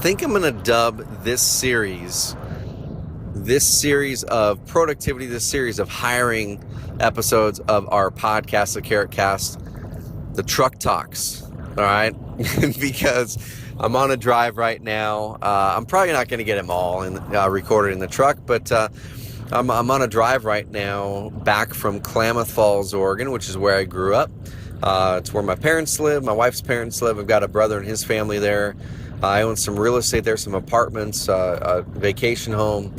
think I'm going to dub this series of productivity, this series of hiring episodes of our podcast, the Carrot Cast, the Truck Talks. All right. Because I'm on a drive right now. I'm probably not going to get them all recorded in the truck, but I'm on a drive right now back from Klamath Falls, Oregon, which is where I grew up. It's where my parents live, my wife's parents live. I've got a brother and his family there. I own some real estate there, some apartments, a vacation home,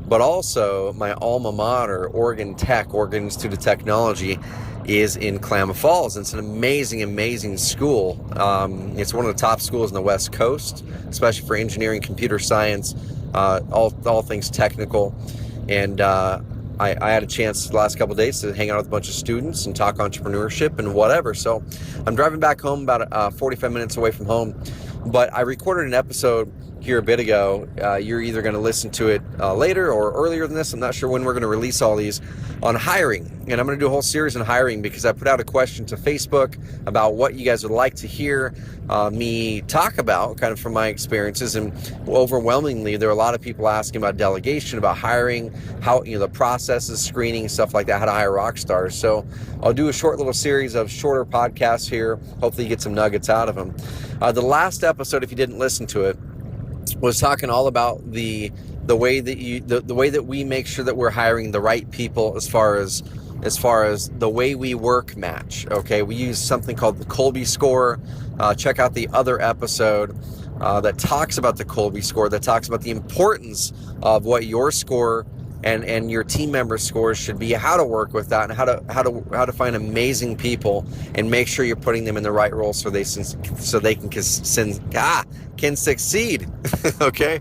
but also my alma mater, Oregon Institute of Technology, is in Klamath Falls. It's an amazing school. It's one of the top schools in the West Coast, especially for engineering, computer science, all things technical. And I had a chance the last couple of days to hang out with a bunch of students and talk entrepreneurship and whatever. So I'm driving back home about 45 minutes away from home. But I recorded an episode here a bit ago. You're either going to listen to it later or earlier than this. I'm not sure when we're going to release all these, on hiring. And I'm going to do a whole series on hiring because I put out a question to Facebook about what you guys would like to hear me talk about, kind of from my experiences. And overwhelmingly, there are a lot of people asking about delegation, about hiring, how, the processes, screening, stuff like that, how to hire rock stars. So I'll do a short little series of shorter podcasts here. Hopefully you get some nuggets out of them. The last episode, if you didn't listen to it, was talking all about the way that we make sure that we're hiring the right people as far as the way we work match. Okay, we use something called the Colby score. Check out the other episode that talks about the Colby score, that talks about the importance of what your score and your team members' scores should be, how to work with that, and how to find amazing people and make sure you're putting them in the right role so they can succeed. Okay,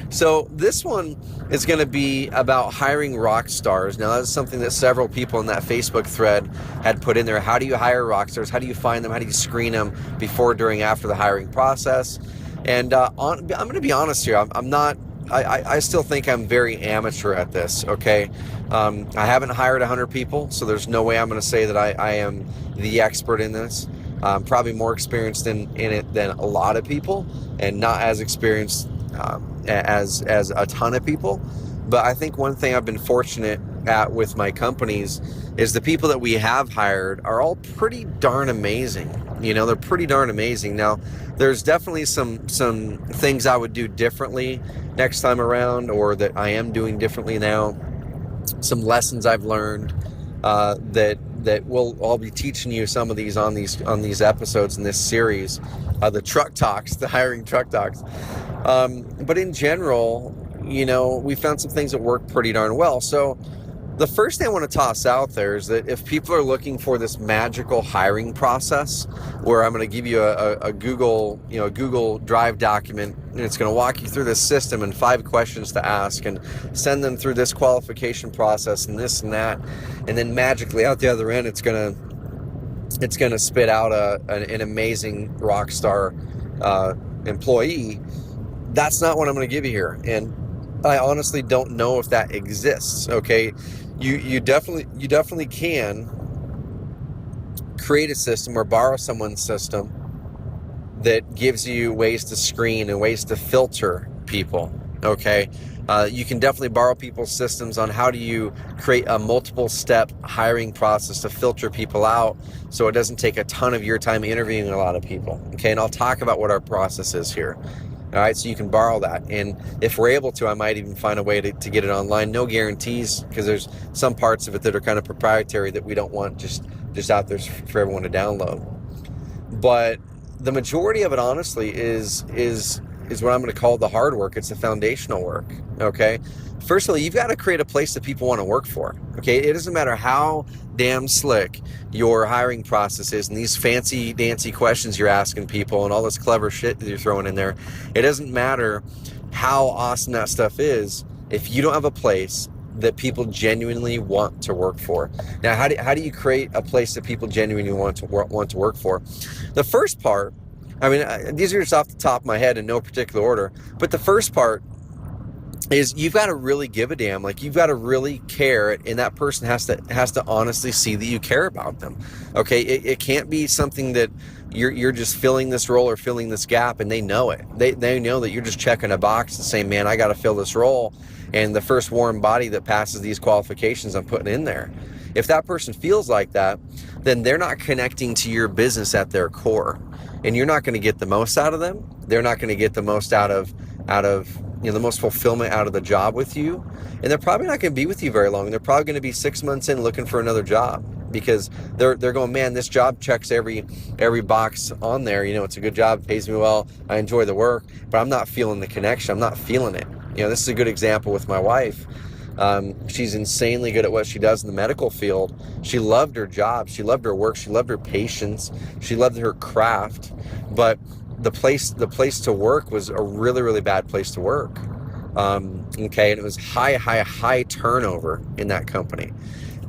so this one is going to be about hiring rock stars. Now, that's something that several people in that Facebook thread had put in there. How do you hire rock stars? How do you find them? How do you screen them before, during, after the hiring process? And I'm going to be honest here. I'm not. I still think I'm very amateur at this, okay? I haven't hired 100 people, so there's no way I'm going to say that I am the expert in this. I'm probably more experienced in it than a lot of people, and not as experienced as a ton of people. But I think one thing I've been fortunate at with my companies is the people that we have hired are all pretty darn amazing. They're pretty darn amazing. Now, there's definitely some things I would do differently next time around, or that I am doing differently now. Some lessons I've learned that I'll be teaching you some of these on these episodes in this series, the truck talks, the hiring truck talks. But in general, we found some things that work pretty darn well. So the first thing I want to toss out there is that if people are looking for this magical hiring process, where I'm going to give you a Google Drive document, and it's going to walk you through this system and 5 questions to ask, and send them through this qualification process and this and that, and then magically out the other end, it's going to spit out an amazing rock star employee. That's not what I'm going to give you here, and I honestly don't know if that exists. Okay, you definitely can create a system or borrow someone's system that gives you ways to screen and ways to filter people. Okay, you can definitely borrow people's systems on how do you create a multiple step hiring process to filter people out, so it doesn't take a ton of your time interviewing a lot of people. Okay, and I'll talk about what our process is here. All right, so you can borrow that. And if we're able to, I might even find a way to get it online. No guarantees, because there's some parts of it that are kind of proprietary that we don't want just out there for everyone to download. But the majority of it, honestly, is what I'm going to call the hard work. It's the foundational work, okay? First of all, you've got to create a place that people want to work for, okay? It doesn't matter how damn slick your hiring process is and these fancy dancy questions you're asking people and all this clever shit that you're throwing in there. It doesn't matter how awesome that stuff is if you don't have a place that people genuinely want to work for. Now, how do you create a place that people genuinely want to work for? The first part, these are just off the top of my head in no particular order, but the first part is you've got to really give a damn. Like, you've got to really care, and that person has to honestly see that you care about them. Okay, it can't be something that you're just filling this role or filling this gap, and they know it. They know that you're just checking a box and saying, man, I got to fill this role, and the first warm body that passes these qualifications I'm putting in there. If that person feels like that, then they're not connecting to your business at their core, and you're not going to get the most out of them. They're not going to get the most out of the most fulfillment out of the job with you, and they're probably not going to be with you very long. They're probably going to be 6 months in looking for another job, because they're going, man, this job checks every box on there. It's a good job, pays me well, I enjoy the work, but I'm not feeling the connection. I'm not feeling it. This is a good example with my wife. She's insanely good at what she does in the medical field. She loved her job. She loved her work. She loved her patients. She loved her craft. But the place to work was a really, really bad place to work. And it was high turnover in that company.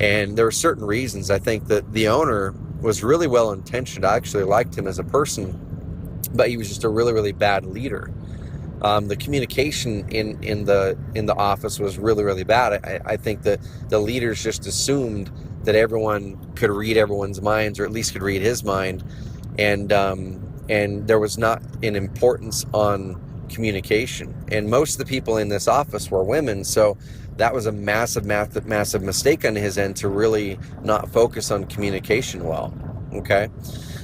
And there were certain reasons. I think that the owner was really well intentioned. I actually liked him as a person, but he was just a really, really bad leader. The communication in the office was really, really bad. I think that the leaders just assumed that everyone could read everyone's minds, or at least could read his mind, and there was not an importance on communication. And most of the people in this office were women, so that was a massive mistake on his end, to really not focus on communication well. Okay,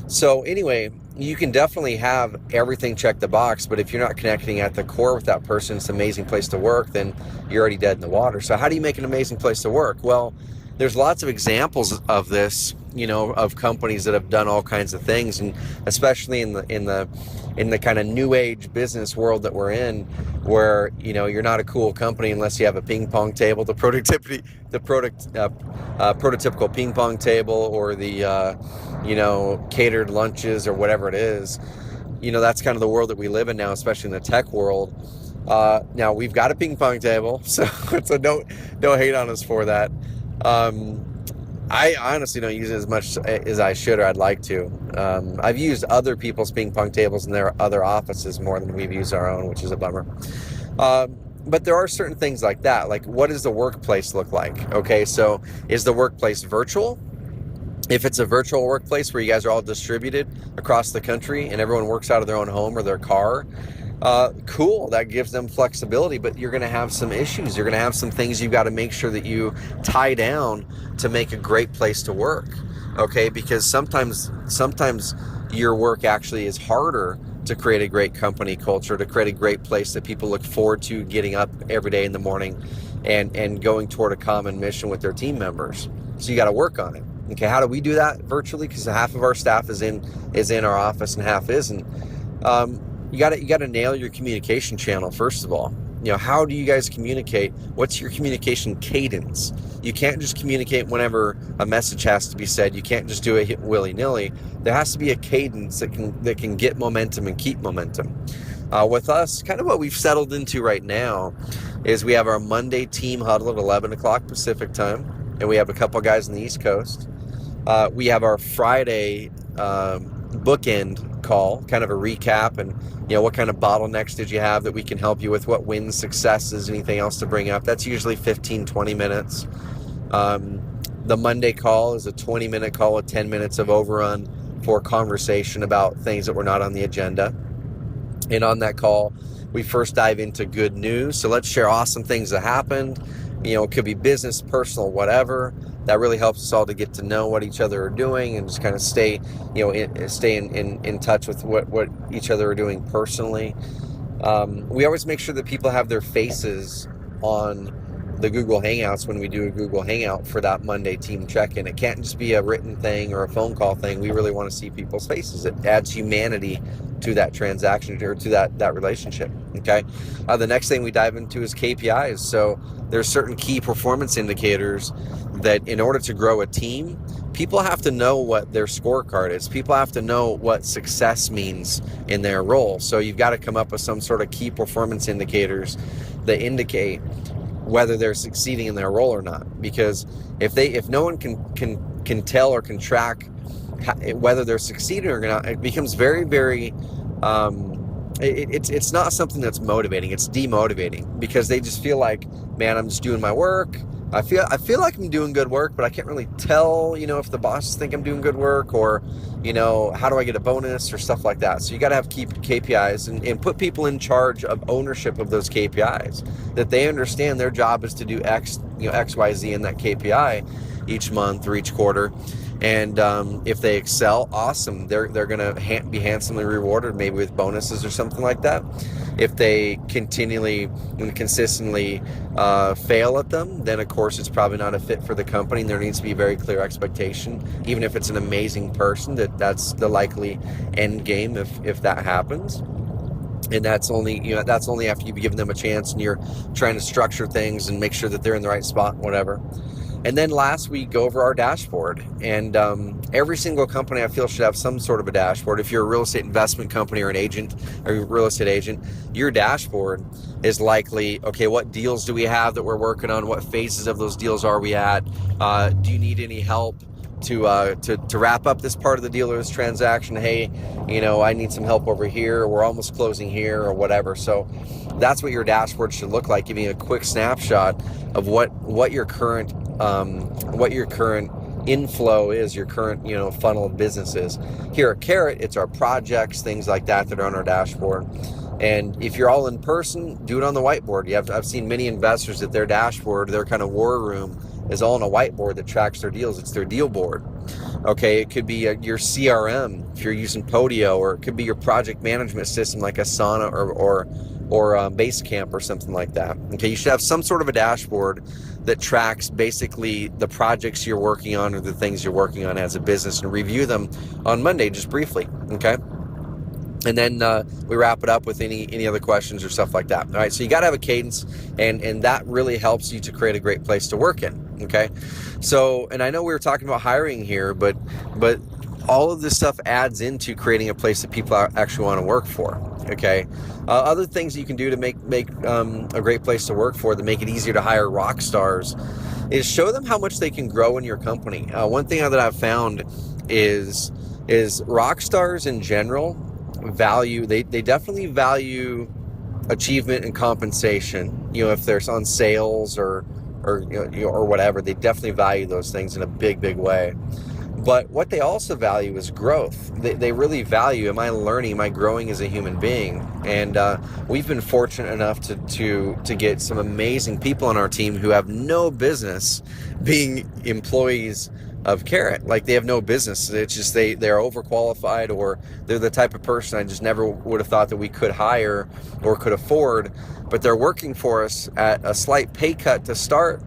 so anyway, you can definitely have everything check the box, but if you're not connecting at the core with that person, it's an amazing place to work, then you're already dead in the water. So how do you make an amazing place to work? Well, there's lots of examples of this, of companies that have done all kinds of things, and especially in the kind of new age business world that we're in, where you're not a cool company unless you have a ping pong table, the prototypical ping pong table, or the catered lunches, or whatever it is. That's kind of the world that we live in now, especially in the tech world. Now we've got a ping pong table, so don't hate on us for that. I honestly don't use it as much as I should, or I'd like to. I've used other people's ping pong tables in their other offices more than we've used our own, which is a bummer. But there are certain things like that. Like, what does the workplace look like? Okay, so is the workplace virtual? If it's a virtual workplace where you guys are all distributed across the country and everyone works out of their own home or their car, cool, that gives them flexibility, but you're going to have some issues. You're going to have some things you've got to make sure that you tie down to make a great place to work. Okay, because sometimes your work actually is harder to create a great company culture, to create a great place that people look forward to getting up every day in the morning and going toward a common mission with their team members. So you got to work on it. Okay, how do we do that virtually? Because half of our staff is in our office and half isn't. You got to nail your communication channel first of all. How do you guys communicate? What's your communication cadence? You can't just communicate whenever a message has to be said. You can't just do it willy-nilly. There has to be a cadence that can get momentum and keep momentum. With us, kind of what we've settled into right now is we have our Monday team huddle at 11 o'clock Pacific time, and we have a couple guys on the East Coast. We have our Friday bookend call, kind of a recap, and what kind of bottlenecks did you have that we can help you with, what wins, successes, anything else to bring up. That's usually 15-20 minutes. The Monday call is a 20-minute call with 10 minutes of overrun for conversation about things that were not on the agenda. And on that call, we first dive into good news. So let's share awesome things that happened. It could be business, personal, whatever. That really helps us all to get to know what each other are doing and just kind of stay in touch with what each other are doing personally. We always make sure that people have their faces on the Google Hangouts when we do a Google Hangout for that Monday team check-in. It can't just be a written thing or a phone call thing. We really want to see people's faces. It adds humanity to that transaction or to that relationship. Okay. The next thing we dive into is KPIs. So there's certain key performance indicators that in order to grow a team, people have to know what their scorecard is. People have to know what success means in their role. So you've got to come up with some sort of key performance indicators that indicate whether they're succeeding in their role or not. Because if no one can tell or can track whether they're succeeding or not, it becomes very, very it's not something that's motivating. It's demotivating, because they just feel like, man, I'm just doing my work. I feel like I'm doing good work, but I can't really tell, if the bosses think I'm doing good work, or, how do I get a bonus or stuff like that. So you got to have keep KPIs and put people in charge of ownership of those KPIs, that they understand their job is to do X, X, Y, Z in that KPI each month or each quarter. And if they excel, awesome. They're going to be handsomely rewarded, maybe with bonuses or something like that. If they continually and consistently fail at them, then of course it's probably not a fit for the company. And there needs to be a very clear expectation, even if it's an amazing person, that's the likely end game if that happens. And that's only after you've given them a chance and you're trying to structure things and make sure that they're in the right spot, whatever. And then last we go over our dashboard, and every single company I feel should have some sort of a dashboard. If you're a real estate investment company or an agent or a real estate agent, your dashboard is likely, okay, what deals do we have that we're working on? What phases of those deals are we at? Do you need any help to wrap up this part of the deal or this transaction? Hey, I need some help over here. We're almost closing here or whatever. So that's what your dashboard should look like, giving you a quick snapshot of what your current inflow is, your current funnel of businesses. Here at Carrot, it's our projects, things like that are on our dashboard. And if you're all in person, do it on the whiteboard. I've seen many investors that their dashboard, their kind of war room, is all on a whiteboard that tracks their deals. It's their deal board. Okay, it could be your CRM if you're using Podio, or it could be your project management system like Asana or Basecamp or something like that. Okay, you should have some sort of a dashboard that tracks basically the projects you're working on or the things you're working on as a business, and review them on Monday just briefly. Okay. And then we wrap it up with any other questions or stuff like that. All right, so you got to have a cadence, and that really helps you to create a great place to work in. Okay, so, and I know we were talking about hiring here, but all of this stuff adds into creating a place that people actually want to work for. Okay, other things you can do to make a great place to work for, to make it easier to hire rock stars, is show them how much they can grow in your company. One thing that I've found is rock stars in general they definitely value achievement and compensation. If they're on sales or whatever, they definitely value those things in a big way. But what they also value is growth. They really value, am I learning, am I growing as a human being? And we've been fortunate enough to get some amazing people on our team who have no business being employees of Carrot. Like, they have no business. It's just they're overqualified, or they're the type of person I just never would have thought that we could hire or could afford, but they're working for us at a slight pay cut to start,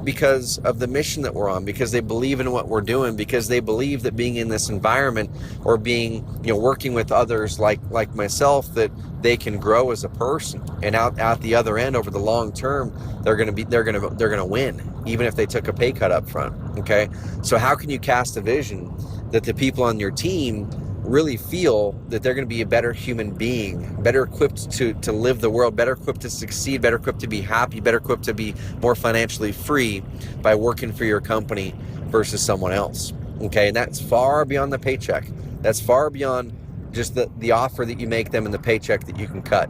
because of the mission that we're on, because they believe in what we're doing, because they believe that being in this environment, or being, working with others like myself, that they can grow as a person, and out the other end, over the long term, they're going to win, even if they took a pay cut up front. Okay, so how can you cast a vision that the people on your team really feel that they're going to be a better human being, better equipped to live the world, better equipped to succeed, better equipped to be happy, better equipped to be more financially free by working for your company versus someone else? Okay, and that's far beyond the paycheck. That's far beyond just the offer that you make them and the paycheck that you can cut.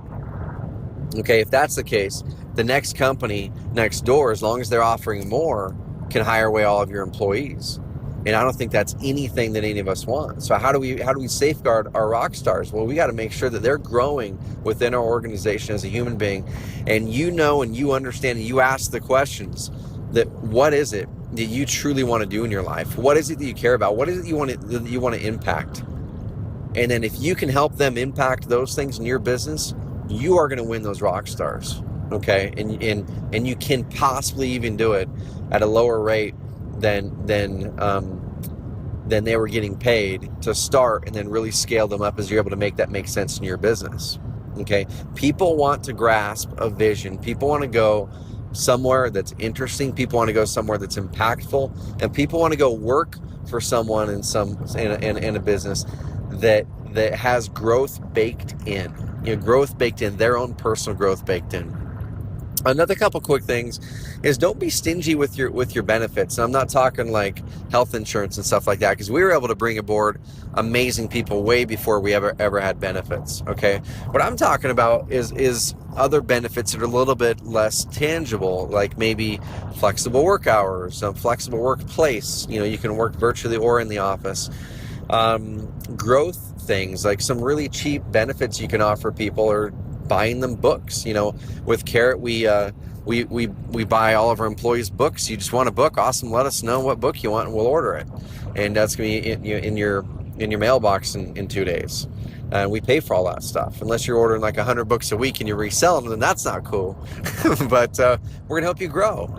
Okay, if that's the case, the next company next door, as long as they're offering more, can hire away all of your employees. And I don't think that's anything that any of us want. So how do we safeguard our rock stars? Well, we got to make sure that they're growing within our organization as a human being. And and you understand, and you ask the questions that, what is it that you truly want to do in your life? What is it that you care about? What is it that you want to impact? And then if you can help them impact those things in your business, you are going to win those rock stars. Okay, and you can possibly even do it at a lower rate than they were getting paid to start, and then really scale them up as you're able to make that make sense in your business. Okay, people want to grasp a vision. People want to go somewhere that's interesting. People want to go somewhere that's impactful, and people want to go work for someone in a business that has growth baked in. Growth baked in, their own personal growth baked in. Another couple quick things is don't be stingy with your benefits. And I'm not talking like health insurance and stuff like that, because we were able to bring aboard amazing people way before we ever had benefits. Okay, what I'm talking about is other benefits that are a little bit less tangible, like maybe flexible work hours, flexible workplace. You can work virtually or in the office. Growth things, like some really cheap benefits you can offer people, or buying them books. With Carrot, we buy all of our employees books. You just want a book, awesome, let us know what book you want and we'll order it, and that's gonna be in your mailbox in 2 days. We pay for all that stuff, unless you're ordering like 100 books a week and you resell them, then that's not cool. But we're gonna help you grow.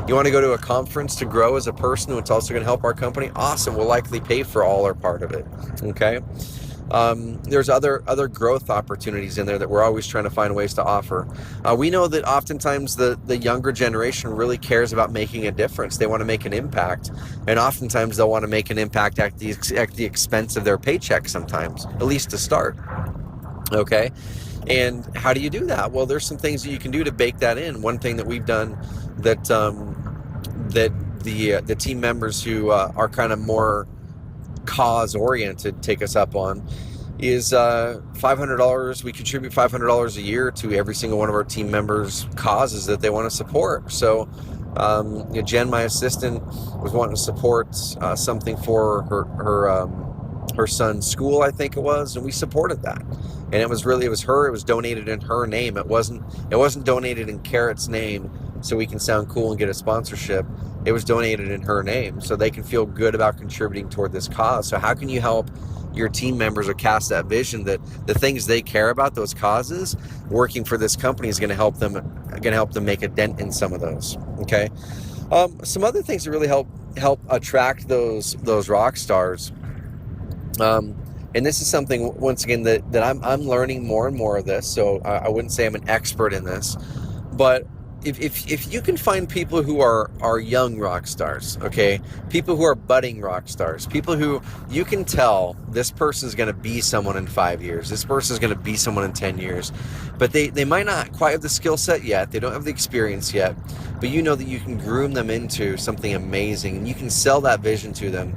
You want to go to a conference to grow as a person, it's also gonna help our company, awesome, we'll likely pay for all or part of it. Okay. There's other growth opportunities in there that we're always trying to find ways to offer. We know that oftentimes the younger generation really cares about making a difference. They want to make an impact, and oftentimes they'll want to make an impact at the expense of their paycheck sometimes, at least to start. Okay, and how do you do that? Well, there's some things that you can do to bake that in. One thing that we've done that the team members who are kind of more cause oriented take us up on is $500. We contribute $500 a year to every single one of our team members' causes that they want to support. So Jen, my assistant, was wanting to support something for her son's school, I think it was, and we supported that. And it was donated in her name. It wasn't donated in Carrot's name so we can sound cool and get a sponsorship. It was donated in her name so they can feel good about contributing toward this cause. So how can you help your team members or cast that vision that the things they care about, those causes, working for this company is going to help them make a dent in some of those. Okay. Some other things that really help attract those rock stars. And this is something, once again, that I'm learning more and more of this. So I wouldn't say I'm an expert in this, but if you can find people who are young rock stars, okay, people who are budding rock stars, people who you can tell this person is going to be someone in 5 years, this person is going to be someone in 10 years, but they might not quite have the skill set yet, they don't have the experience yet, but you know that you can groom them into something amazing, and you can sell that vision to them,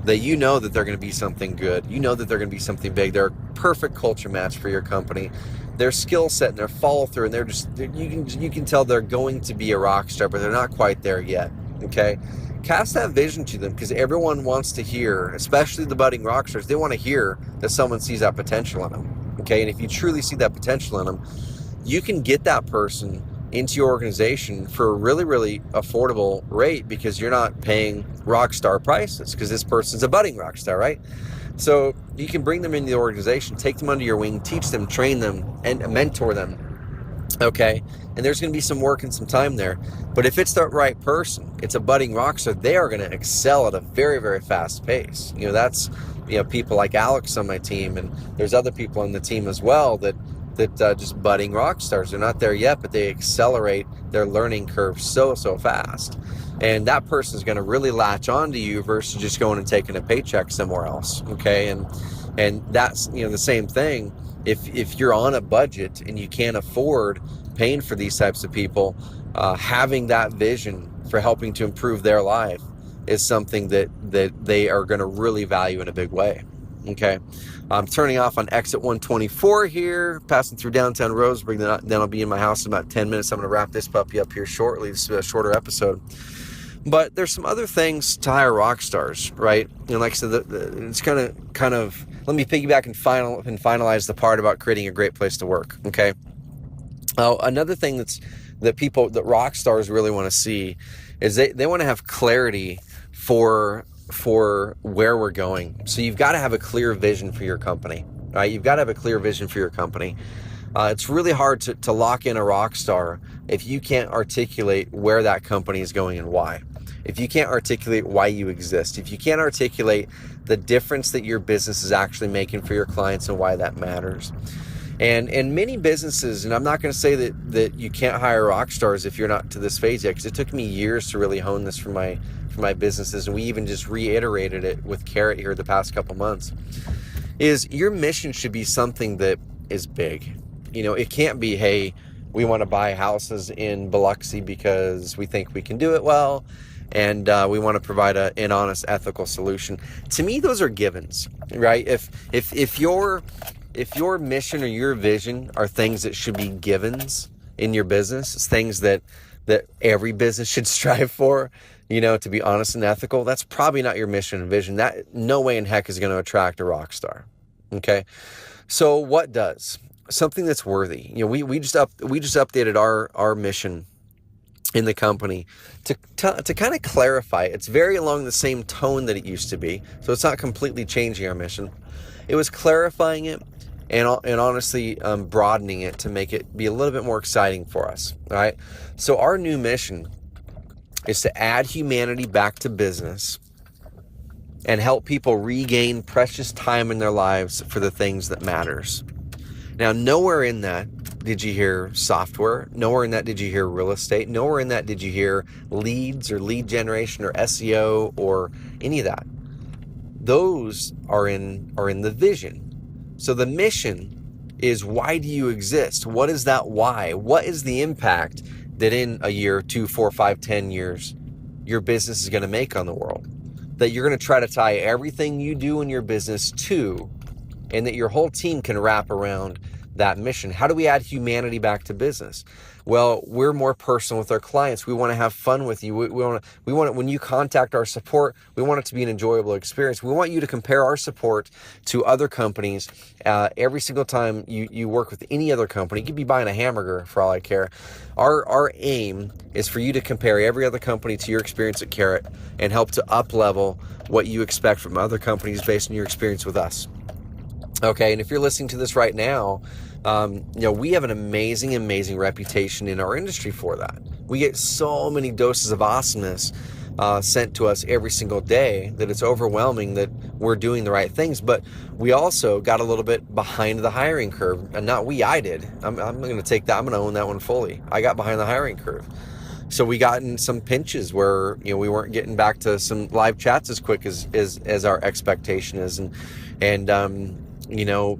that you know that they're going to be something good, you know that they're going to be something big, they're a perfect culture match for your company. Their skill set and their follow through, and you can tell they're going to be a rock star, but they're not quite there yet. Okay, cast that vision to them, because everyone wants to hear, especially the budding rock stars, they want to hear that someone sees that potential in them. Okay, and if you truly see that potential in them, you can get that person into your organization for a really, really affordable rate, because you're not paying rock star prices, because this person's a budding rock star, right? So you can bring them into the organization, take them under your wing, teach them, train them, and mentor them. Okay, and there's going to be some work and some time there, but if it's the right person, it's a budding rock star, they are going to excel at a very, very fast pace. That's people like Alex on my team, and there's other people on the team as well that just budding rock stars. They're not there yet, but they accelerate their learning curve so fast. And that person is going to really latch on to you versus just going and taking a paycheck somewhere else. Okay, and that's the same thing. If you're on a budget and you can't afford paying for these types of people, having that vision for helping to improve their life is something that they are going to really value in a big way. Okay, I'm turning off on exit 124 here, passing through downtown Roseburg. Then I'll be in my house in about 10 minutes. I'm going to wrap this puppy up here shortly. This is a shorter episode. But there's some other things to hire rock stars, right? And like I said, it's kind of. Let me piggyback and finalize the part about creating a great place to work. Okay. Another thing that rock stars really want to see is they want to have clarity for where we're going. So you've got to have a clear vision for your company, right? You've got to have a clear vision for your company. It's really hard to lock in a rock star if you can't articulate where that company is going and why. If you can't articulate why you exist, if you can't articulate the difference that your business is actually making for your clients and why that matters. And many businesses, and I'm not going to say that you can't hire rock stars if you're not to this phase yet, because it took me years to really hone this for my businesses, and we even just reiterated it with Carrot here the past couple months, is your mission should be something that is big. It can't be, hey, We want to buy houses in Biloxi because we think we can do it well, and we want to provide an honest, ethical solution. To me, those are givens, right? If your mission or your vision are things that should be givens in your business, it's things that every business should strive for, to be honest and ethical, that's probably not your mission and vision. That no way in heck is going to attract a rock star. Okay. So what does? Something that's worthy. We just updated our mission in the company to kind of clarify. It's very along the same tone that it used to be. So it's not completely changing our mission. It was clarifying it and honestly broadening it to make it be a little bit more exciting for us. All right. So our new mission is to add humanity back to business and help people regain precious time in their lives for the things that matters. Now, nowhere in that did you hear software. Nowhere in that did you hear real estate. Nowhere in that did you hear leads or lead generation or SEO or any of that. Those are in the vision. So the mission is, why do you exist? What is that why? What is the impact that in a year, 2, 4, 5, 10 years, your business is going to make on the world? That you're going to try to tie everything you do in your business to, and that your whole team can wrap around that mission. How do we add humanity back to business? Well, we're more personal with our clients. We want to have fun with you. We want it, when you contact our support, we want it to be an enjoyable experience. We want you to compare our support to other companies every single time you work with any other company. You could be buying a hamburger for all I care. Our aim is for you to compare every other company to your experience at Carrot and help to up level what you expect from other companies based on your experience with us. Okay, and if you're listening to this right now, we have an amazing reputation in our industry for that. We get so many doses of awesomeness sent to us every single day that it's overwhelming that we're doing the right things. But we also got a little bit behind the hiring curve, and I did. I'm going to take that. I'm going to own that one fully. I got behind the hiring curve. So we got in some pinches where we weren't getting back to some live chats as quick as our expectation is, and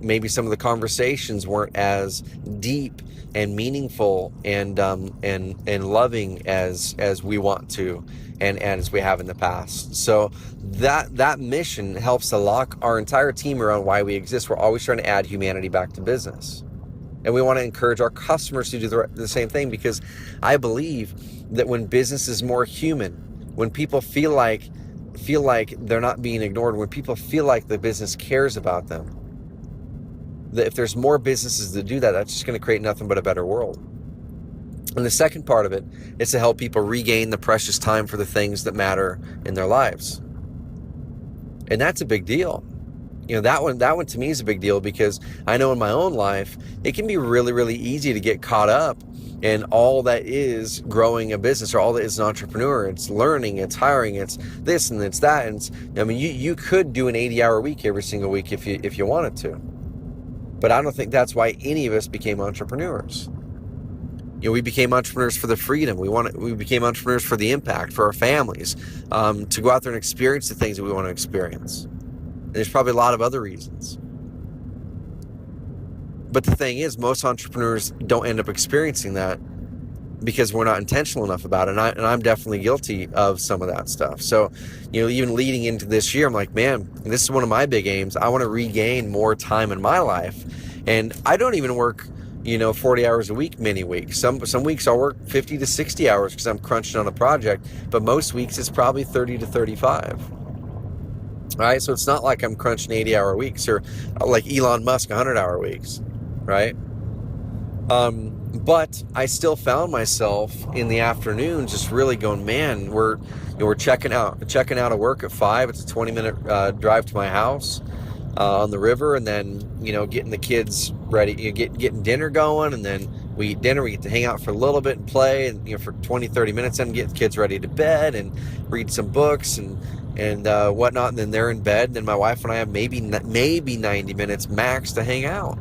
maybe some of the conversations weren't as deep and meaningful and loving as we want to and as we have in the past. So that mission helps to lock our entire team around why we exist. We're always trying to add humanity back to business. And we want to encourage our customers to do the same thing, because I believe that when business is more human, when people feel like they're not being ignored, when people feel like the business cares about them, that if there's more businesses that do that, that's just going to create nothing but a better world. And the second part of it is to help people regain the precious time for the things that matter in their lives. And that's a big deal. That one to me is a big deal, because I know in my own life, it can be really, really easy to get caught up in all that is growing a business, or all that is an entrepreneur. It's learning, it's hiring, it's this and it's that. And you could do an 80-hour week every single week if you wanted to. But I don't think that's why any of us became entrepreneurs. We became entrepreneurs for the freedom. We became entrepreneurs for the impact, for our families, to go out there and experience the things that we want to experience. And there's probably a lot of other reasons. But the thing is, most entrepreneurs don't end up experiencing that because we're not intentional enough about it. And I'm definitely guilty of some of that stuff. So, even leading into this year, I'm like, man, this is one of my big aims. I want to regain more time in my life. And I don't even work, 40 hours a week, many weeks. Some weeks I'll work 50 to 60 hours because I'm crunching on a project. But most weeks it's probably 30 to 35. All right. So it's not like I'm crunching 80-hour weeks, or like Elon Musk, 100-hour weeks. Right. But I still found myself in the afternoon just really going, man, we're checking out of work at 5. It's a 20-minute drive to my house on the river, and then getting the kids ready, getting dinner going, and then we eat dinner. We get to hang out for a little bit and play, and for 20-30 minutes, and get the kids ready to bed and read some books and whatnot. And then they're in bed. And then my wife and I have maybe 90 minutes max to hang out.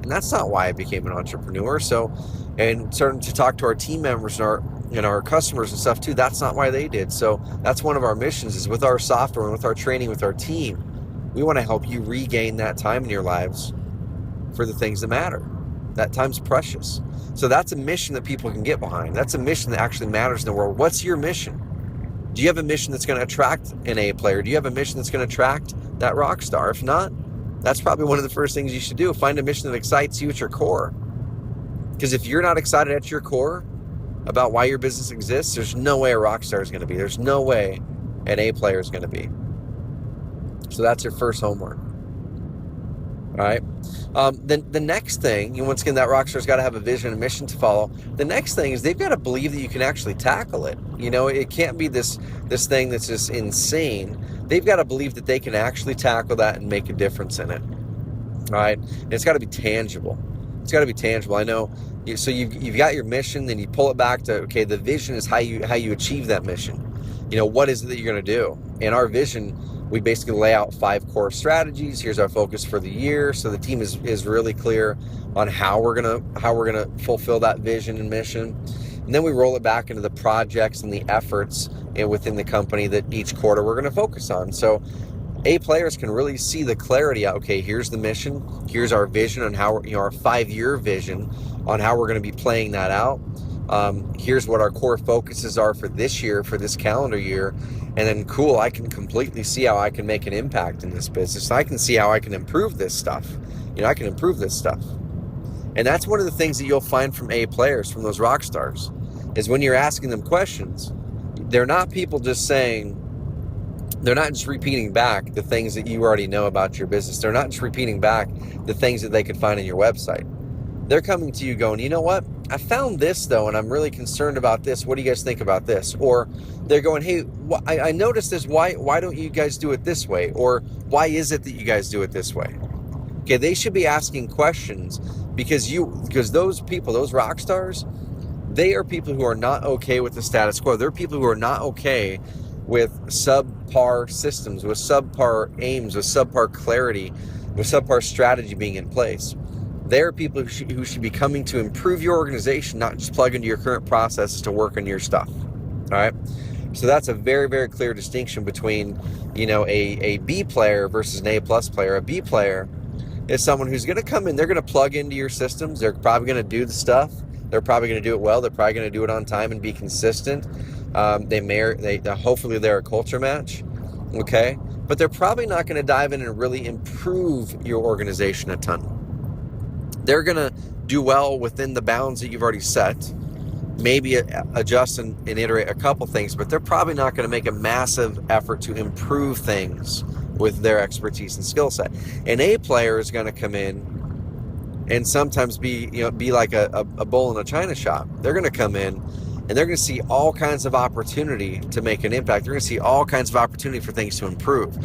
And that's not why I became an entrepreneur. So, and starting to talk to our team members and our customers and stuff too, that's not why they did. So that's one of our missions, is with our software and with our training with our team, we want to help you regain that time in your lives for the things that matter. That time's precious. So that's a mission that people can get behind. That's a mission that actually matters in the world. What's your mission? Do you have a mission that's going to attract an A player? Do you have a mission that's going to attract that rock star? If not, that's probably one of the first things you should do. Find a mission that excites you at your core. Because if you're not excited at your core about why your business exists, there's no way a rock star is going to be. There's no way an A player is going to be. So that's your first homework. All right. Then the next thing, once again, that rock star's got to have a vision and mission to follow. The next thing is they've got to believe that you can actually tackle it. It can't be this thing that's just insane. They've got to believe that they can actually tackle that and make a difference in it. All right. And it's got to be tangible. It's got to be tangible. I know. So you've got your mission, then you pull it back to, okay, the vision is how you achieve that mission. What is it that you're going to do? In our vision, we basically lay out 5 core strategies. Here's our focus for the year. So the team is really clear on how we're gonna fulfill that vision and mission. And then we roll it back into the projects and the efforts within the company that each quarter we're gonna focus on. So A players can really see the clarity out. Okay, here's the mission. Here's our vision on how our 5-year vision on how we're going to be playing that out. Here's what our core focuses are for this year, for this calendar year. And then cool, I can completely see how I can make an impact in this business. I can see how I can improve this stuff. I can improve this stuff. And that's one of the things that you'll find from A players, from those rock stars, is when you're asking them questions, they're not people just saying, they're not just repeating back the things that you already know about your business. They're not just repeating back the things that they could find on your website. They're coming to you going, you know what? I found this though, and I'm really concerned about this. What do you guys think about this? Or they're going, hey, I noticed this. Why don't you guys do it this way? Or why is it that you guys do it this way? Okay, they should be asking questions because those people, those rock stars, they are people who are not okay with the status quo. They're people who are not okay with subpar systems, with subpar aims, with subpar clarity, with subpar strategy being in place. They're people who should be coming to improve your organization, not just plug into your current processes to work on your stuff. All right. So that's a very, very clear distinction between, a B player versus an A plus player. A B player is someone who's going to come in, they're going to plug into your systems. They're probably going to do the stuff. They're probably going to do it well. They're probably going to do it on time and be consistent. Hopefully they're a culture match. Okay. But they're probably not going to dive in and really improve your organization a ton. They're going to do well within the bounds that you've already set, maybe adjust and iterate a couple things, but they're probably not going to make a massive effort to improve things with their expertise and skill set. An A player is going to come in and sometimes be like a bull in a china shop. They're going to come in and they're going to see all kinds of opportunity to make an impact. They're going to see all kinds of opportunity for things to improve.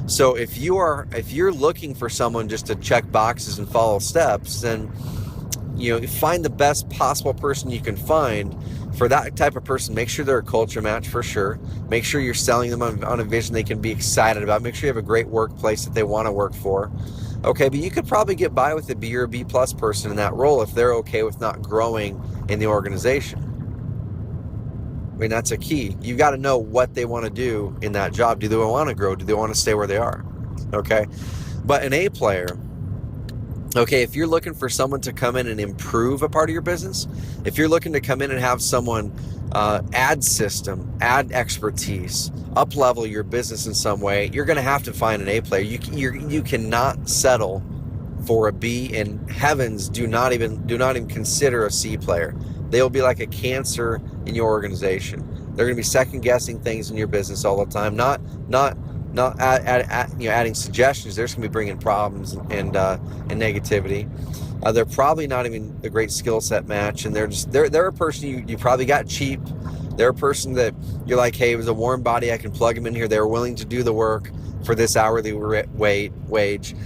So if you're looking for someone just to check boxes and follow steps, then find the best possible person you can find for that type of person. Make sure they're a culture match for sure. Make sure you're selling them on a vision they can be excited about. Make sure you have a great workplace that they want to work for. Okay, but you could probably get by with a B or a B plus person in that role if they're okay with not growing in the organization. I mean, that's a key. You got to know what they want to do in that job. Do they want to grow? Do they want to stay where they are? Okay. But an A player, okay, if you're looking for someone to come in and improve a part of your business, if you're looking to come in and have someone add system, add expertise, up level your business in some way, you're going to have to find an A player. You cannot settle for a B, and heavens, do not even consider a C player. They'll be like a cancer in your organization. They're going to be second guessing things in your business all the time. Not adding suggestions. They're just going to be bringing problems and negativity. They're probably not even a great skill set match, and they're a person you probably got cheap. They're a person that you're like, hey, it was a warm body. I can plug them in here. They're willing to do the work for this hourly wage.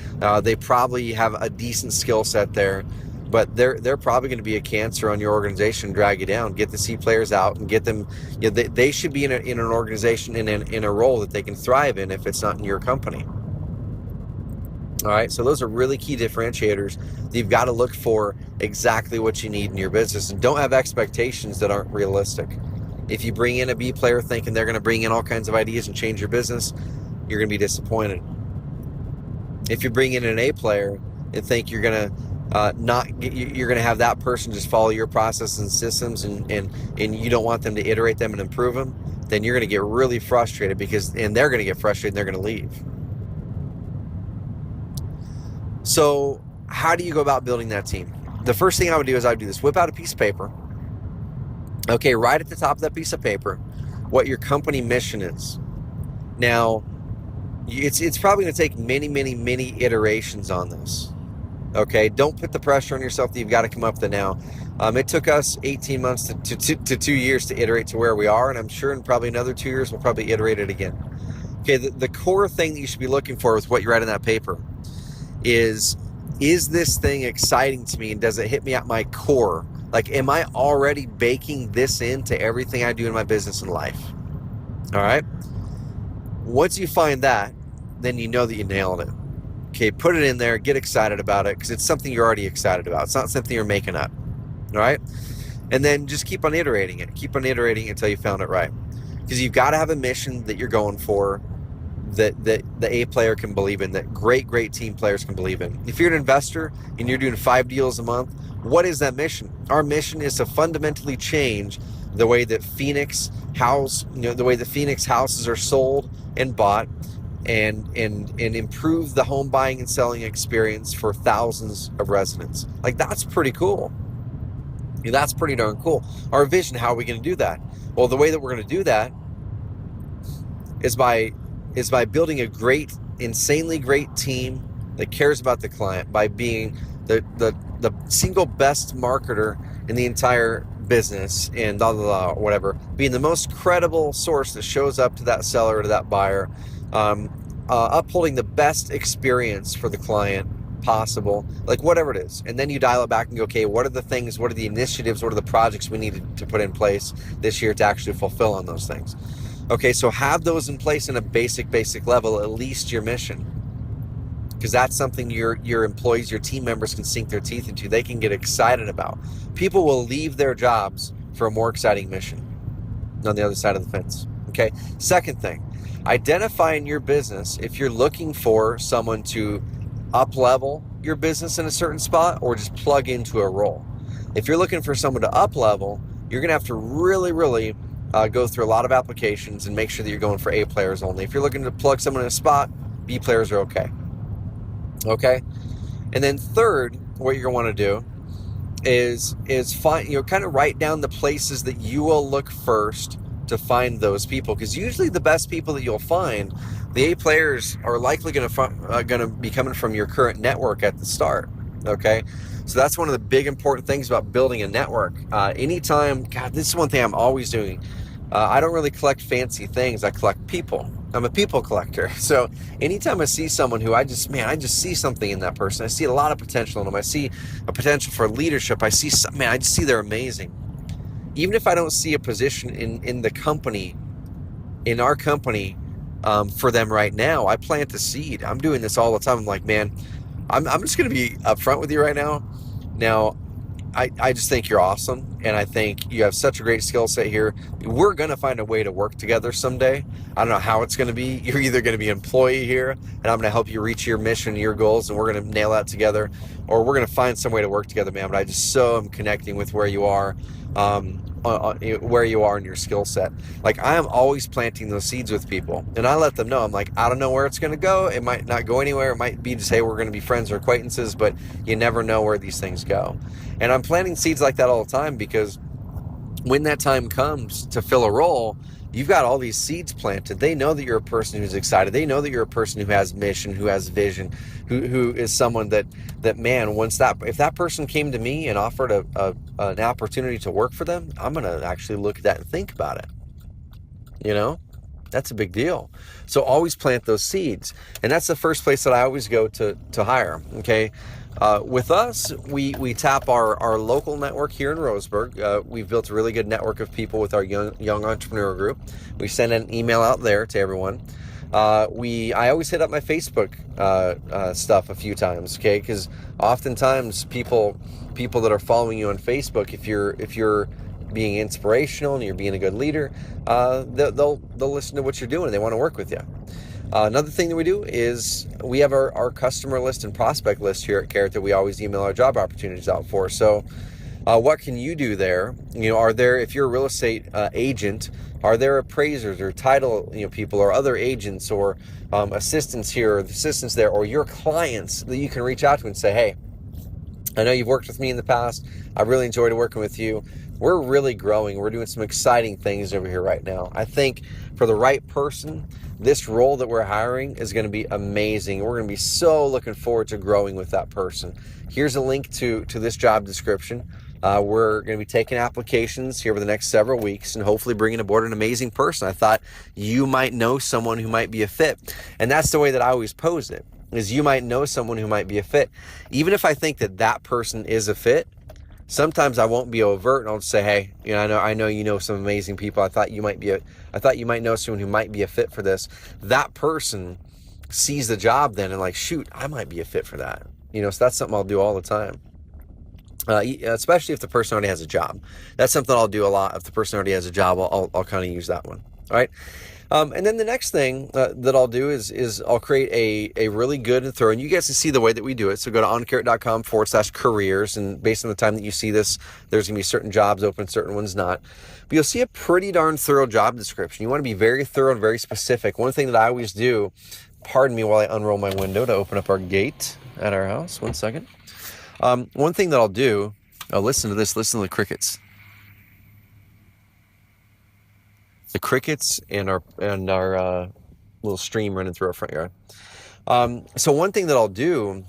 They probably have a decent skill set there. But they're probably going to be a cancer on your organization, drag you down. Get the C players out and get them. They should be in an organization in a role that they can thrive in if it's not in your company. All right, so those are really key differentiators. You've got to look for exactly what you need in your business, and don't have expectations that aren't realistic. If you bring in a B player thinking they're going to bring in all kinds of ideas and change your business, you're going to be disappointed. If you bring in an A player and think you're going to you're going to have that person just follow your processes and systems, and you don't want them to iterate them and improve them, then you're going to get really frustrated and they're going to get frustrated and they're going to leave. So how do you go about building that team? The first thing I would do is whip out a piece of paper. Okay, right at the top of that piece of paper, what your company mission is. Now, it's probably going to take many iterations on this. Okay, don't put the pressure on yourself that you've got to come up with it now. It took us 18 months to 2 years to iterate to where we are, and I'm sure in probably another 2 years we'll probably iterate it again. Okay, the core thing that you should be looking for with what you write in that paper is this thing exciting to me, and does it hit me at my core? Like, am I already baking this into everything I do in my business and life? All right. Once you find that, then you know that you nailed it. Okay, put it in there, get excited about it, because it's something you're already excited about. It's not something you're making up. All right. And then just keep on iterating it. Keep on iterating until you found it right. Because you've got to have a mission that you're going for, that the A player can believe in, that great team players can believe in. If you're an investor and you're doing 5 deals a month, what is that mission? Our mission is to fundamentally change the way that Phoenix houses are sold and bought, and improve the home buying and selling experience for thousands of residents. Like, that's pretty cool. That's pretty darn cool. Our vision, how are we going to do that? Well, the way that we're going to do that is by building a insanely great team that cares about the client, by being the single best marketer in the entire business, and whatever, being the most credible source that shows up to that seller or to that buyer, upholding the best experience for the client possible, like whatever it is. And then you dial it back and go, okay, what are the things, what are the initiatives, what are the projects we need to put in place this year to actually fulfill on those things? Okay, so have those in place in a basic level, at least your mission. Because that's something your employees, your team members can sink their teeth into. They can get excited about. People will leave their jobs for a more exciting mission on the other side of the fence. Okay. Second thing, identify in your business if you're looking for someone to up-level your business in a certain spot or just plug into a role. If you're looking for someone to up-level, you're going to have to really go through a lot of applications and make sure that you're going for A players only. If you're looking to plug someone in a spot, B players are okay. Okay. And then third, what you're going to want to do is find, kind of write down the places that you will look first to find those people. Because usually the best people that you'll find, the A players, are likely going to be coming from your current network at the start. Okay. So that's one of the big important things about building a network. Anytime, God, this is one thing I'm always doing. I don't really collect fancy things. I collect people. I'm a people collector. So anytime I see someone who I just see something in that person. I see a lot of potential in them. I see a potential for leadership. I just see they're amazing. Even if I don't see a position in the company, in our company, for them right now, I plant the seed. I'm doing this all the time. I'm like, man, I'm just going to be upfront with you right now. Now, I just think you're awesome, and I think you have such a great skill set here. We're going to find a way to work together someday. I don't know how it's going to be. You're either going to be an employee here, and I'm going to help you reach your mission, your goals, and we're going to nail that together, or we're going to find some way to work together, man. But I just so am connecting with where you are, in your skill set. Like, I am always planting those seeds with people, and I let them know. I'm like, I don't know where it's going to go. It might not go anywhere. It might be just, hey, we're going to be friends or acquaintances, but you never know where these things go. And I'm planting seeds like that all the time, because when that time comes to fill a role, you've got all these seeds planted. They know that you're a person who's excited. They know that you're a person who has mission, who has vision, who is someone that man, if that person came to me and offered an opportunity to work for them, I'm going to actually look at that and think about it. That's a big deal. So always plant those seeds. And that's the first place that I always go to hire. Okay. With us, we tap our local network here in Roseburg. We've built a really good network of people with our young entrepreneur group. We send an email out there to everyone. I always hit up my Facebook stuff a few times, okay? Because oftentimes people that are following you on Facebook, if you're being inspirational and you're being a good leader, they'll listen to what you're doing and they want to work with you. Another thing that we do is we have our customer list and prospect list here at Carrot that we always email our job opportunities out for. So what can you do there? Are there, if you're a real estate agent, are there appraisers or title people or other agents or assistants here or assistants there, or your clients that you can reach out to and say, hey, I know you've worked with me in the past. I really enjoyed working with you. We're really growing. We're doing some exciting things over here right now. I think for the right person, this role that we're hiring is going to be amazing. We're going to be so looking forward to growing with that person. Here's a link to this job description. We're going to be taking applications here over the next several weeks and hopefully bringing aboard an amazing person. I thought you might know someone who might be a fit. And that's the way that I always pose it, is you might know someone who might be a fit. Even if I think that that person is a fit, sometimes I won't be overt and I'll just say, hey, I know you know some amazing people. I thought you might know someone who might be a fit for this. That person sees the job then and like, shoot, I might be a fit for that. So that's something I'll do all the time. Especially if the person already has a job. That's something I'll do a lot. If the person already has a job, I'll kind of use that one. All right. And then the next thing that I'll do is I'll create a really good and thorough, and you guys can see the way that we do it. So go to oncarrot.com/careers, and based on the time that you see this, there's going to be certain jobs open, certain ones not. But you'll see a pretty darn thorough job description. You want to be very thorough and very specific. One thing that I always do, pardon me while I unroll my window to open up our gate at our house. 1 second. One thing that I'll do, listen to this, listen to the crickets. The crickets and our little stream running through our front yard. So one thing that I'll do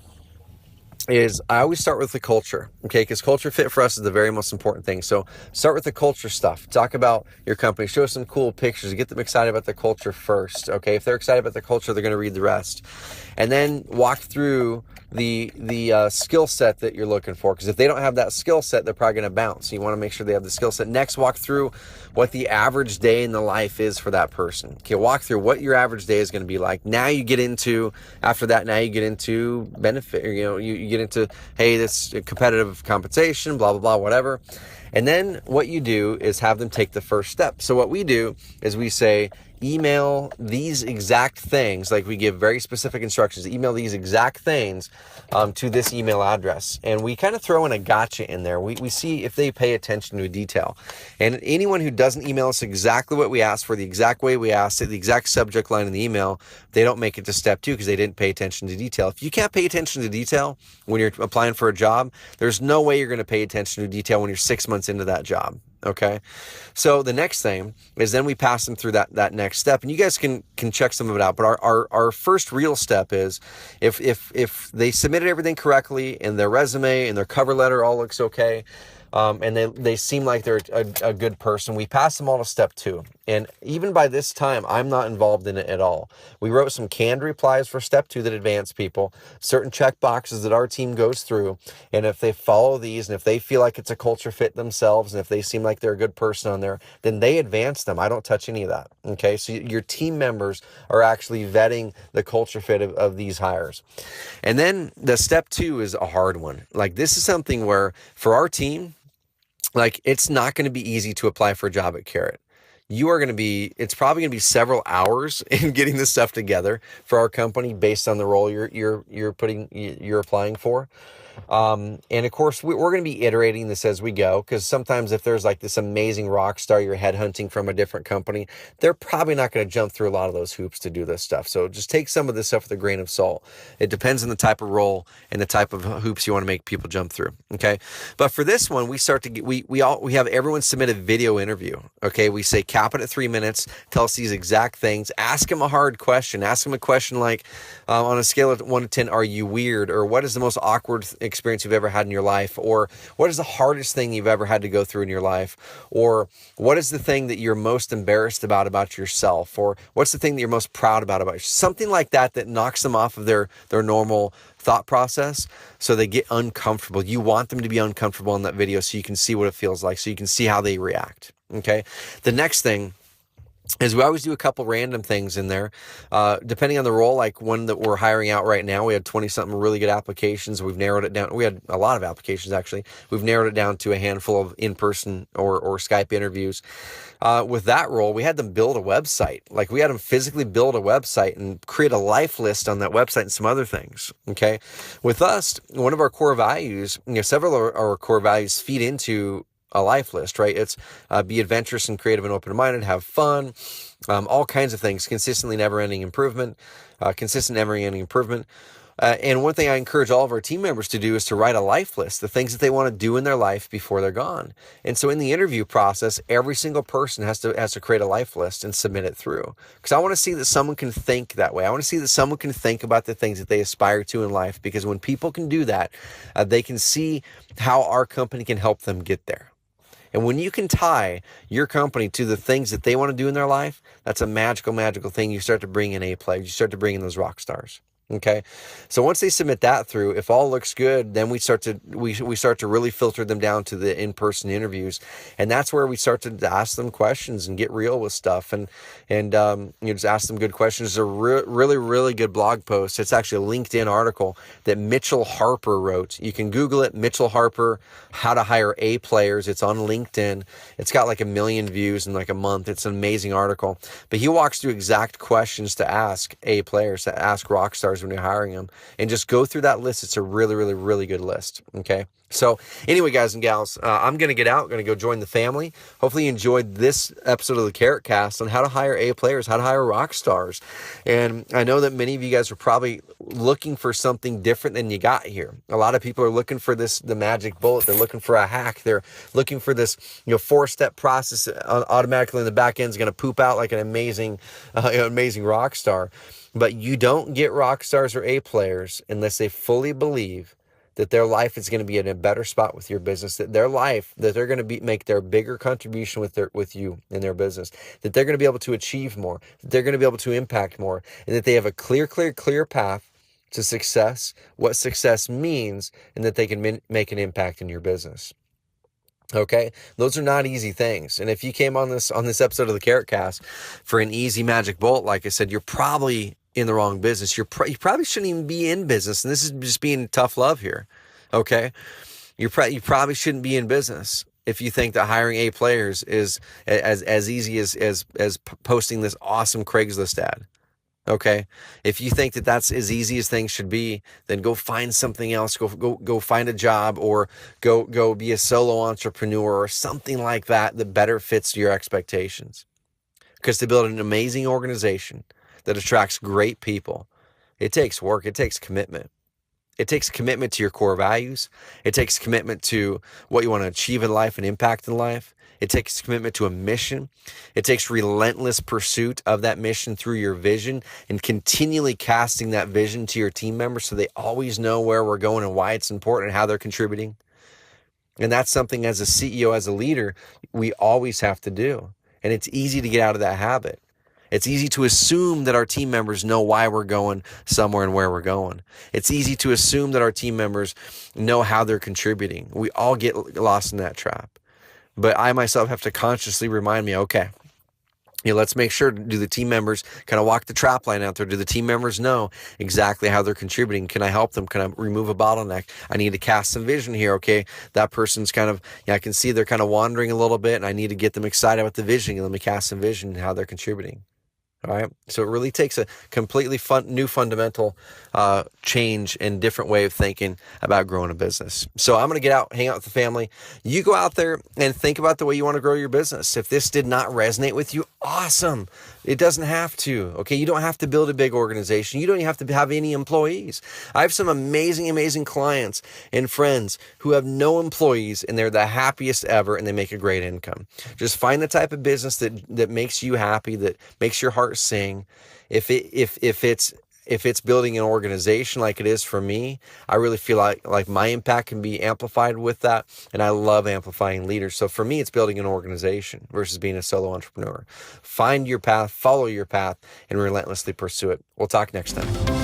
is I always start with the culture, okay? Because culture fit for us is the very most important thing. So start with the culture stuff. Talk about your company. Show some cool pictures. Get them excited about the culture first, okay? If they're excited about the culture, they're going to read the rest. And then walk through the skill set that you're looking for. Because if they don't have that skill set, they're probably going to bounce. So you want to make sure they have the skill set. Next, walk through what the average day in the life is for that person. Okay, walk through what your average day is going to be like. Now you get into, after that, now you get into benefit, you get into, hey, this competitive compensation, blah, blah, blah, whatever. And then what you do is have them take the first step. So what we do is we say, email these exact things, like we give very specific instructions, email these exact things to this email address. And we kind of throw in a gotcha in there. We see if they pay attention to detail. And anyone who doesn't email us exactly what we asked for, the exact way we asked it, the exact subject line in the email, they don't make it to step 2 because they didn't pay attention to detail. If you can't pay attention to detail when you're applying for a job, there's no way you're going to pay attention to detail when you're 6 months into that job. Okay. So the next thing is then we pass them through that next step, and you guys can check some of it out. But our first real step is if they submitted everything correctly and their resume and their cover letter all looks okay, and they seem like they're a good person, we pass them all to step 2. And even by this time, I'm not involved in it at all. We wrote some canned replies for step 2 that advance people, certain check boxes that our team goes through. And if they follow these, and if they feel like it's a culture fit themselves, and if they seem like they're a good person on there, then they advance them. I don't touch any of that. Okay. So your team members are actually vetting the culture fit of these hires. And then the step 2 is a hard one. Like, this is something where for our team, like, it's not going to be easy to apply for a job at Carrot. It's probably going to be several hours in getting this stuff together for our company based on the role you're applying for. And of course, we're going to be iterating this as we go, because sometimes if there's like this amazing rock star you're headhunting from a different company, they're probably not going to jump through a lot of those hoops to do this stuff. So just take some of this stuff with a grain of salt. It depends on the type of role and the type of hoops you want to make people jump through. Okay. But for this one, we start to get, we have everyone submit a video interview. Okay. We say cap it at 3 minutes, tell us these exact things, ask them a hard question, ask them a question like, on a scale of 1 to 10, are you weird? Or what is the most awkward experience you've ever had in your life? Or what is the hardest thing you've ever had to go through in your life? Or what is the thing that you're most embarrassed about yourself? Or what's the thing that you're most proud about yourself? Something like that knocks them off of their normal thought process, so they get uncomfortable. You want them to be uncomfortable in that video so you can see what it feels like, so you can see how they react. Okay. The next thing is we always do a couple random things in there, depending on the role. Like one that we're hiring out right now, we had 20 something really good applications. We've narrowed it down. We had a lot of applications, actually. We've narrowed it down to a handful of in-person or Skype interviews. With that role, we had them build a website. Like we had them physically build a website and create a life list on that website and some other things. Okay. With us, one of our core values, several of our core values feed into a life list, right? It's be adventurous and creative and open-minded, have fun, all kinds of things, consistent, never-ending improvement. And one thing I encourage all of our team members to do is to write a life list, the things that they want to do in their life before they're gone. And so in the interview process, every single person has to create a life list and submit it through. Because I want to see that someone can think that way. I want to see that someone can think about the things that they aspire to in life, because when people can do that, they can see how our company can help them get there. And when you can tie your company to the things that they want to do in their life, that's a magical, magical thing. You start to bring in A players. You start to bring in those rock stars. Okay. So once they submit that through, if all looks good, then we start to really filter them down to the in-person interviews. And that's where we start to ask them questions and get real with stuff. And just ask them good questions. There's a really, really good blog post. It's actually a LinkedIn article that Mitchell Harper wrote. You can Google it, Mitchell Harper, how to hire A players. It's on LinkedIn. It's got like 1 million views in like a month. It's an amazing article. But he walks through exact questions to ask A players, to ask rock stars when you're hiring them, and just go through that list. It's a really, really, really good list. Okay. So anyway, guys and gals, I'm going to get out, going to go join the family. Hopefully you enjoyed this episode of the Carrot Cast on how to hire A players, how to hire rock stars. And I know that many of you guys are probably looking for something different than you got here. A lot of people are looking for the magic bullet. They're looking for a hack. They're looking for this, 4-step process automatically in the back end is going to poop out like an amazing rock star. But you don't get rock stars or A players unless they fully believe that their life is going to be in a better spot with your business, that they're going to make their bigger contribution with you in their business, that they're going to be able to achieve more, that they're going to be able to impact more, and that they have a clear path to success, what success means, and that they can make an impact in your business. Okay, those are not easy things. And if you came on this episode of the Carrot Cast for an easy magic bolt, like I said, you're probably in the wrong business. You probably shouldn't even be in business. And this is just being tough love here. Okay, you probably shouldn't be in business if you think that hiring A players is as easy as posting this awesome Craigslist ad. Okay, if you think that that's as easy as things should be, then go find something else. Go find a job, or go be a solo entrepreneur or something like that better fits your expectations. Because to build an amazing organization that attracts great people, it takes work. It takes commitment. It takes commitment to your core values. It takes commitment to what you want to achieve in life and impact in life. It takes commitment to a mission. It takes relentless pursuit of that mission through your vision and continually casting that vision to your team members so they always know where we're going and why it's important and how they're contributing. And that's something as a CEO, as a leader, we always have to do. And it's easy to get out of that habit. It's easy to assume that our team members know why we're going somewhere and where we're going. It's easy to assume that our team members know how they're contributing. We all get lost in that trap. But I myself have to consciously remind me, okay, let's make sure, do the team members kind of walk the trap line out there? Do the team members know exactly how they're contributing? Can I help them? Can I remove a bottleneck? I need to cast some vision here. Okay, that person's kind of, I can see they're kind of wandering a little bit, and I need to get them excited about the vision. Let me cast some vision and how they're contributing. All right. So it really takes a completely new fundamental change and different way of thinking about growing a business. So I'm going to get out, hang out with the family. You go out there and think about the way you want to grow your business. If this did not resonate with you, awesome. It doesn't have to. Okay. You don't have to build a big organization. You don't even have to have any employees. I have some amazing clients and friends who have no employees, and they're the happiest ever, and they make a great income. Just find the type of business that makes you happy, that makes your heart sing. If it's building an organization like it is for me, I really feel like my impact can be amplified with that. And I love amplifying leaders. So for me, it's building an organization versus being a solo entrepreneur. Find your path, follow your path, and relentlessly pursue it. We'll talk next time.